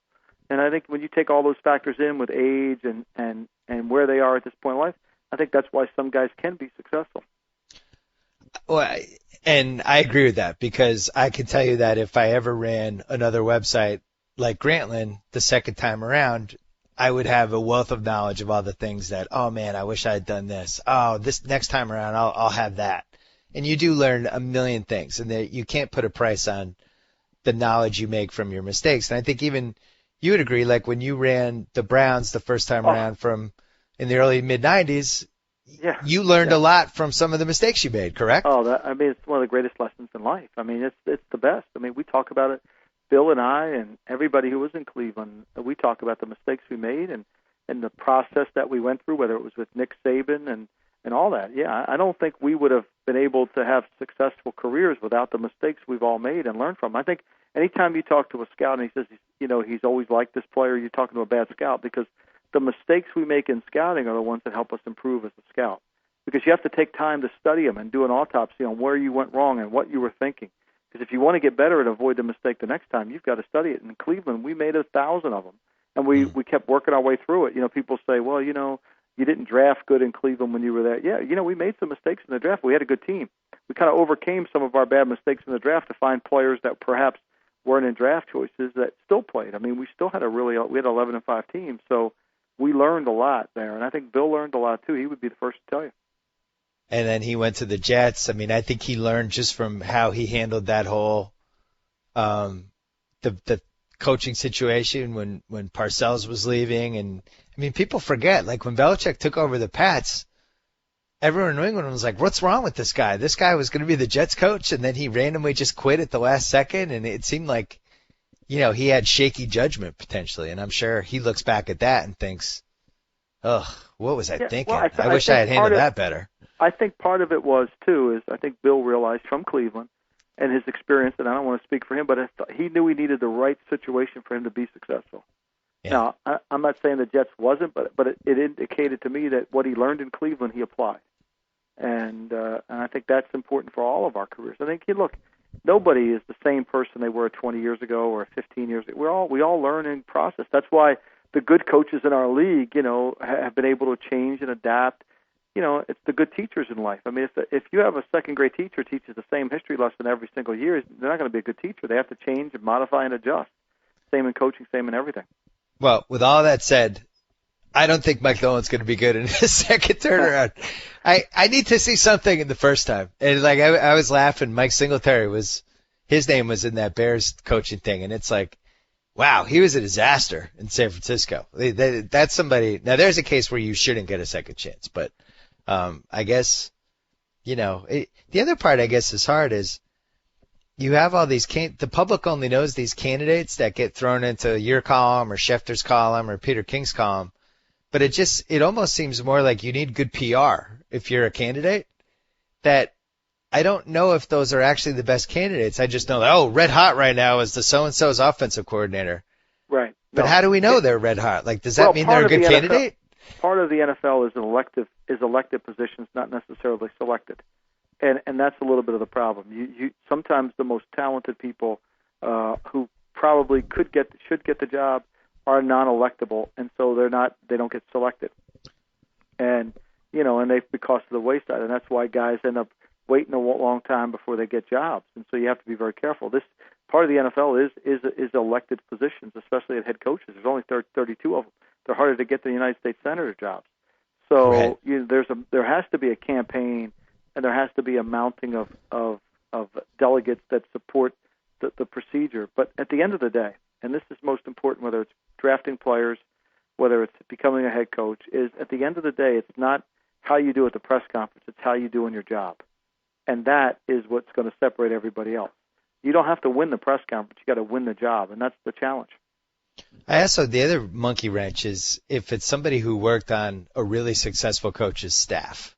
[SPEAKER 6] And I think when you take all those factors in with age and where they are at this point in life, I think that's why some guys can be successful.
[SPEAKER 5] Well, and I agree with that, because I can tell you that if I ever ran another website like Grantland the second time around, I would have a wealth of knowledge of all the things that, oh man, I wish I had done this. Oh, this next time around, I'll have that. And you do learn a million things, and you can't put a price on the knowledge you make from your mistakes. And I think even you would agree, like when you ran the Browns the first time around from in the early mid-'90s, you learned a lot from some of the mistakes you made, correct?
[SPEAKER 6] Oh, it's one of the greatest lessons in life. I mean, it's the best. I mean, we talk about it, Bill and I and everybody who was in Cleveland, we talk about the mistakes we made and the process that we went through, whether it was with Nick Saban and all that. Yeah, I don't think we would have been able to have successful careers without the mistakes we've all made and learned from. I think anytime you talk to a scout and he says, he's always liked this player, you're talking to a bad scout, because the mistakes we make in scouting are the ones that help us improve as a scout. Because you have to take time to study them and do an autopsy on where you went wrong and what you were thinking. Because if you want to get better and avoid the mistake the next time, you've got to study it. In Cleveland, we made 1,000 of them, and we kept working our way through it. People say, well, you didn't draft good in Cleveland when you were there. Yeah, we made some mistakes in the draft. We had a good team. We kind of overcame some of our bad mistakes in the draft to find players that perhaps weren't in draft choices that still played. I mean, we still had we had 11-5 team, so we learned a lot there, and I think Bill learned a lot too. He would be the first to tell you.
[SPEAKER 5] And then he went to the Jets. I mean, I think he learned just from how he handled that whole the coaching situation when Parcells was leaving. And I mean, people forget, like when Belichick took over the Pats, everyone in New England was like, what's wrong with this guy? This guy was going to be the Jets coach, and then he randomly just quit at the last second, and it seemed like, he had shaky judgment potentially. And I'm sure he looks back at that and thinks, ugh, what was I thinking?
[SPEAKER 6] Well,
[SPEAKER 5] I wish I had handled that better.
[SPEAKER 6] I think part of it was, too, is I think Bill realized from Cleveland and his experience, and I don't want to speak for him, but he knew he needed the right situation for him to be successful. Yeah. Now, I'm not saying the Jets wasn't, but it indicated to me that what he learned in Cleveland, he applied. And I think that's important for all of our careers. I think, look, Nobody is the same person they were 20 years ago or 15 years ago. We all learn and process. That's why the good coaches in our league, have been able to change and adapt. It's the good teachers in life. I mean, if you have a second-grade teacher who teaches the same history lesson every single year, they're not going to be a good teacher. They have to change and modify and adjust. Same in coaching, same in everything.
[SPEAKER 5] Well, with all that said, I don't think Mike Nolan's going to be good in his second turnaround. I need to see something in the first time. And I was laughing. Mike Singletary his name was in that Bears coaching thing, and it's like, wow, he was a disaster in San Francisco. That's somebody. Now there's a case where you shouldn't get a second chance, but I guess the other part I guess is hard is you have all these the public only knows these candidates that get thrown into your column or Schefter's column or Peter King's column. But it almost seems more like you need good PR if you're a candidate. That I don't know if those are actually the best candidates. I just know that, red hot right now is the so-and-so's offensive coordinator.
[SPEAKER 6] Right.
[SPEAKER 5] But how do we know they're red hot? Like, does that mean they're a good candidate?
[SPEAKER 6] Part of the NFL is elected positions, not necessarily selected. And that's a little bit of the problem. You sometimes the most talented people who probably should get the job are non-electable, and so they don't get selected. And because of the wayside, and that's why guys end up waiting a long time before they get jobs. And so you have to be very careful. This part of the NFL is elected positions, especially at head coaches. There's only 32 of them. They're harder to get than the United States Senator jobs. So right. There has to be a campaign, and there has to be a mounting of delegates that support the procedure. But at the end of the day, and this is most important, whether it's drafting players, whether it's becoming a head coach, is at the end of the day, it's not how you do at the press conference, it's how you do in your job. And that is what's going to separate everybody else. You don't have to win the press conference, you got to win the job, and that's the challenge.
[SPEAKER 5] The other monkey wrench is if it's somebody who worked on a really successful coach's staff,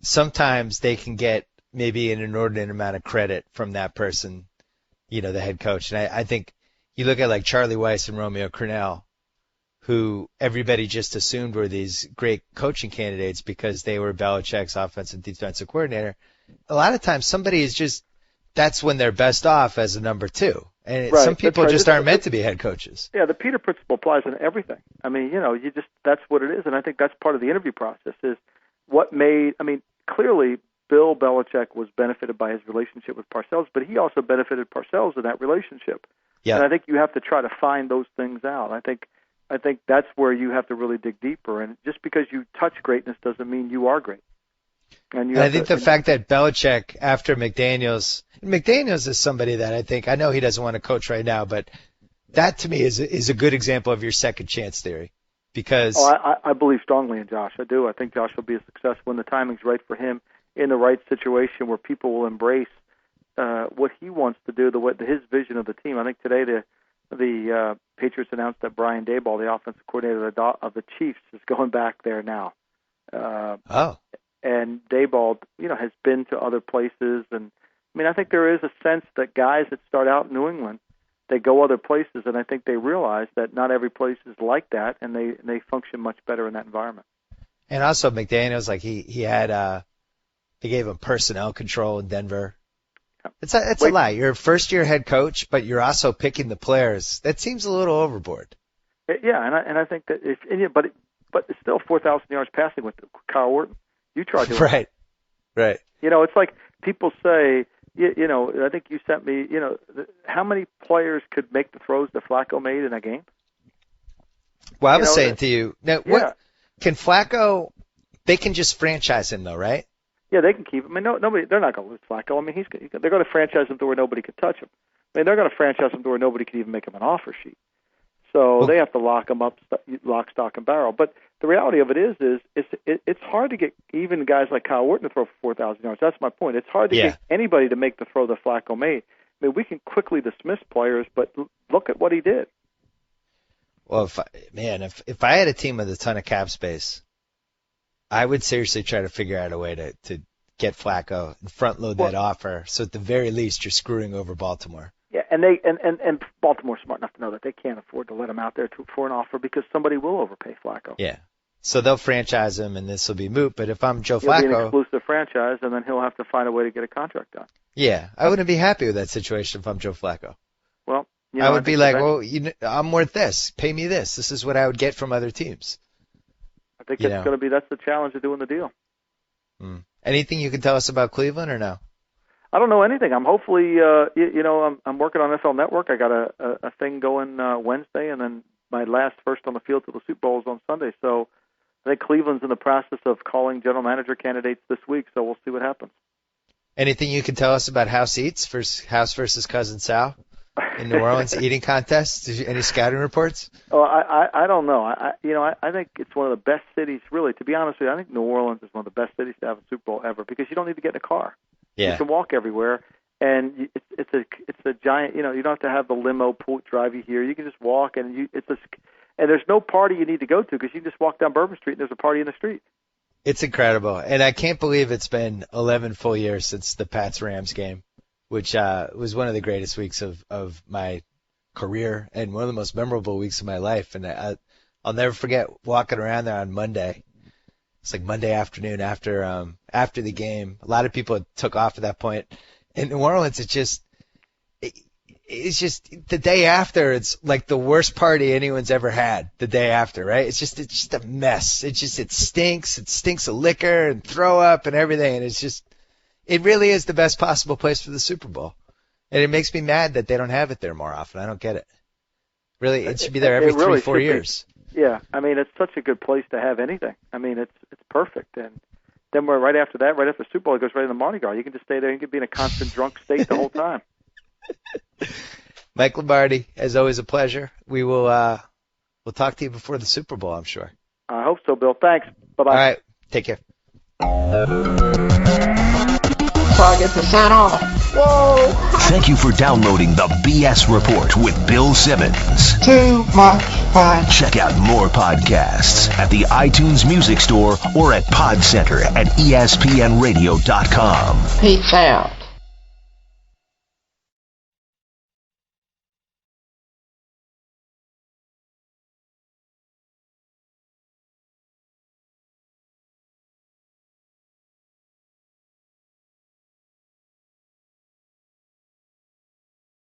[SPEAKER 5] sometimes they can get maybe an inordinate amount of credit from that person, the head coach. And I think you look at like Charlie Weiss and Romeo Crennel, who everybody just assumed were these great coaching candidates because they were Belichick's offensive defensive coordinator. A lot of times somebody is just, that's when they're best off as a number two. And
[SPEAKER 6] right.
[SPEAKER 5] Some people just aren't meant to be head coaches.
[SPEAKER 6] Yeah, the Peter principle applies in everything. I mean, that's what it is. And I think that's part of the interview process is clearly Bill Belichick was benefited by his relationship with Parcells, but he also benefited Parcells in that relationship. Yeah. And I think you have to try to find those things out. I think that's where you have to really dig deeper. And just because you touch greatness doesn't mean you are great. And
[SPEAKER 5] I think the fact that Belichick, after McDaniels is somebody that I know he doesn't want to coach right now, but that to me is a good example of your second chance theory. Because
[SPEAKER 6] I believe strongly in Josh. I do. I think Josh will be a success when the timing's right for him in the right situation where people will embrace what he wants to do, his vision of the team. I think today the Patriots announced that Brian Daboll, the offensive coordinator of the Chiefs, is going back there now. And Daboll, has been to other places. And I think there is a sense that guys that start out in New England, they go other places, and I think they realize that not every place is like that, and they function much better in that environment.
[SPEAKER 5] And also McDaniels, they gave him personnel control in Denver. It's a lie. You're a first-year head coach, but you're also picking the players. That seems a little overboard.
[SPEAKER 6] Yeah, and I think that but it's still 4,000 yards passing with Kyle Orton. You tried to
[SPEAKER 5] right.
[SPEAKER 6] It's like people say. I think you sent me. How many players could make the throws that Flacco made in a game?
[SPEAKER 5] Well, I was saying to you, now, what can Flacco? They can just franchise him, though, right?
[SPEAKER 6] Yeah, they can keep him. Nobody. They're not going to lose Flacco. They're going to franchise him to where nobody could touch him. They're going to franchise him to where nobody could even make him an offer sheet. So they have to lock him up, lock, stock, and barrel. But the reality of it is it's hard to get even guys like Kyle Orton to throw for 4,000 yards. That's my point. It's hard to get anybody to make the throw that Flacco made. We can quickly dismiss players, but look at what he did.
[SPEAKER 5] Well, if I had a team with a ton of cap space, I would seriously try to figure out a way to get Flacco and front load that offer. So at the very least, you're screwing over Baltimore.
[SPEAKER 6] Yeah, and Baltimore's smart enough to know that they can't afford to let him out there for an offer because somebody will overpay Flacco.
[SPEAKER 5] Yeah. So they'll franchise him, and this will be moot. But if I'm Joe
[SPEAKER 6] He'll be an
[SPEAKER 5] Flacco,
[SPEAKER 6] exclusive franchise, and then he'll have to find a way to get a contract done.
[SPEAKER 5] yeah, I wouldn't be happy with that situation if I'm Joe Flacco.
[SPEAKER 6] Well,
[SPEAKER 5] I would be like, well, I'm worth this. Pay me this. This is what I would get from other teams.
[SPEAKER 6] I think that's the challenge of doing the deal.
[SPEAKER 5] Anything you can tell us about Cleveland or no?
[SPEAKER 6] I don't know anything. I'm hopefully, I'm working on NFL Network. I got a thing going Wednesday, and then my last first on the field to the Super Bowl is on Sunday. So I think Cleveland's in the process of calling general manager candidates this week. So we'll see what happens.
[SPEAKER 5] Anything you can tell us about House Eats House versus Cousin Sal in New Orleans eating contest? Any scouting reports?
[SPEAKER 6] Oh, I don't know. I think it's one of the best cities. Really, to be honest with you, I think New Orleans is one of the best cities to have a Super Bowl ever because you don't need to get in a car.
[SPEAKER 5] Yeah.
[SPEAKER 6] You can walk everywhere, and it's a giant. You don't have to have the limo drive you here. You can just walk, and there's no party you need to go to because you can just walk down Bourbon Street and there's a party in the street.
[SPEAKER 5] It's incredible, and I can't believe it's been 11 full years since the Pats-Rams game, which was one of the greatest weeks of my career and one of the most memorable weeks of my life. And I'll never forget walking around there on Monday. It's like Monday afternoon after the game. A lot of people took off at that point. In New Orleans, it's just the day after. It's like the worst party anyone's ever had. The day after, right? It's just a mess. It stinks. It stinks of liquor and throw up and everything. And it really is the best possible place for the Super Bowl. And it makes me mad that they don't have it there more often. I don't get it. Really, it should be there every 3-4 years.
[SPEAKER 6] Yeah, I mean, it's such a good place to have anything. I mean, it's perfect. And then right after the Super Bowl, it goes right in the Mardi Gras. You can just stay there. You can be in a constant drunk state the whole time.
[SPEAKER 5] Mike Lombardi, as always, a pleasure. We'll talk to you before the Super Bowl, I'm sure.
[SPEAKER 6] I hope so, Bill. Thanks. Bye-bye.
[SPEAKER 5] All right. Take care.
[SPEAKER 4] So I get to sign off. Whoa!
[SPEAKER 1] Thank you for downloading the BS Report with Bill Simmons.
[SPEAKER 4] Too much fun.
[SPEAKER 1] Check out more podcasts at the iTunes Music Store or at Pod Center at ESPNradio.com.
[SPEAKER 4] Peace out.